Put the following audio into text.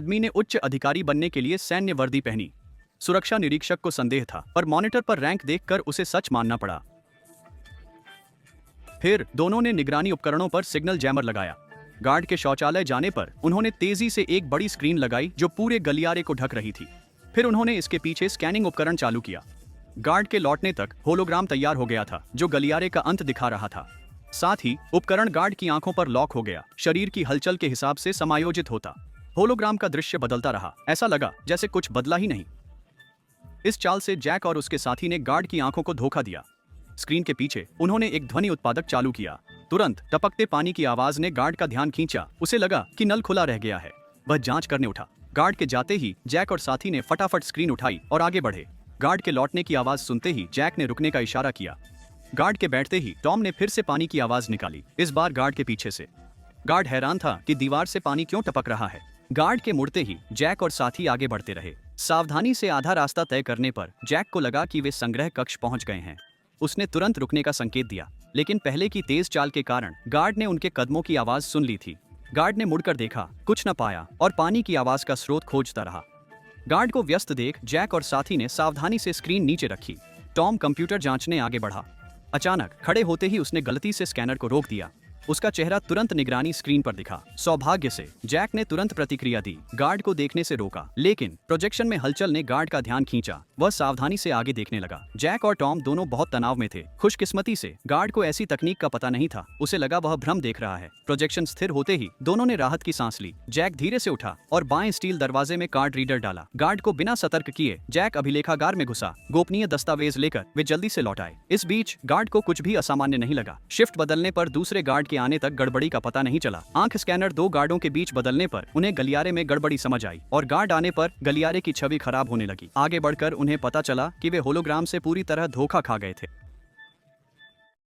आदमी ने उच्च अधिकारी बनने के लिए सैन्य वर्दी पहनी। सुरक्षा निरीक्षक को संदेह था, पर मॉनिटर पर रैंक देखकर उसे सच मानना पड़ा। फिर दोनों ने निगरानी उपकरणों पर सिग्नल जैमर लगाया। गार्ड के शौचालय जाने पर उन्होंने तेजी से एक बड़ी स्क्रीन लगाई जो पूरे गलियारे को ढक रही थी। फिर उन्होंने इसके पीछे स्कैनिंग उपकरण चालू किया। गार्ड के लौटने तक होलोग्राम तैयार हो गया था जो गलियारे का अंत दिखा रहा था। साथ ही उपकरण गार्ड की आंखों पर लॉक हो गया, शरीर की हलचल के हिसाब से समायोजित होता। होलोग्राम का दृश्य बदलता रहा, ऐसा लगा जैसे कुछ बदला ही नहीं। इस चाल से जैक और उसके साथी ने गार्ड की आंखों को धोखा दिया। स्क्रीन के पीछे उन्होंने एक ध्वनि उत्पादक चालू किया। तुरंत टपकते पानी की आवाज ने गार्ड का ध्यान खींचा। उसे लगा कि नल खुला रह गया है। वह जांच करने उठा। गार्ड के जाते ही जैक और साथी ने फटाफट स्क्रीन उठाई और आगे बढ़े। गार्ड के लौटने की आवाज सुनते ही जैक ने रुकने का इशारा किया। गार्ड के बैठते ही टॉम ने फिर से पानी की आवाज निकाली, इस बार गार्ड के पीछे से। गार्ड हैरान था कि दीवार से पानी क्यों टपक रहा है। गार्ड के मुड़ते ही जैक और साथी आगे बढ़ते रहे। सावधानी से आधा रास्ता तय करने पर जैक को लगा कि वे संग्रह कक्ष पहुंच गए हैं। उसने तुरंत रुकने का संकेत दिया, लेकिन पहले की तेज चाल के कारण गार्ड ने उनके कदमों की आवाज सुन ली थी। गार्ड ने मुड़कर देखा, कुछ न पाया और पानी की आवाज का स्रोत खोजता रहा। गार्ड को व्यस्त देख जैक और साथी ने सावधानी से स्क्रीन नीचे रखी। टॉम कंप्यूटर जांचने आगे बढ़ा। अचानक खड़े होते ही उसने गलती से स्कैनर को रोक दिया। उसका चेहरा तुरंत निगरानी स्क्रीन पर दिखा। सौभाग्य से जैक ने तुरंत प्रतिक्रिया दी, गार्ड को देखने से रोका, लेकिन प्रोजेक्शन में हलचल ने गार्ड का ध्यान खींचा। वह सावधानी से आगे देखने लगा। जैक और टॉम दोनों बहुत तनाव में थे। खुशकिस्मती से गार्ड को ऐसी तकनीक का पता नहीं था। उसे लगा वह भ्रम देख रहा है। प्रोजेक्शन स्थिर होते ही दोनों ने राहत की सांस ली। जैक धीरे से उठा और बाएं स्टील दरवाजे में कार्ड रीडर डाला। गार्ड को बिना सतर्क किए जैक अभिलेखागार में घुसा। गोपनीय दस्तावेज लेकर वे जल्दी से लौट आए। इस बीच गार्ड को कुछ भी असामान्य नहीं लगा। शिफ्ट बदलने पर दूसरे गार्ड के आने तक गड़बड़ी का पता नहीं चला। आंख स्कैनर दो गार्डों के बीच बदलने पर उन्हें गलियारे में गड़बड़ी समझ आई और गार्ड आने पर गलियारे की छवि खराब होने लगी। आगे बढ़कर उन्हें पता चला कि वे होलोग्राम से पूरी तरह धोखा खा गए थे।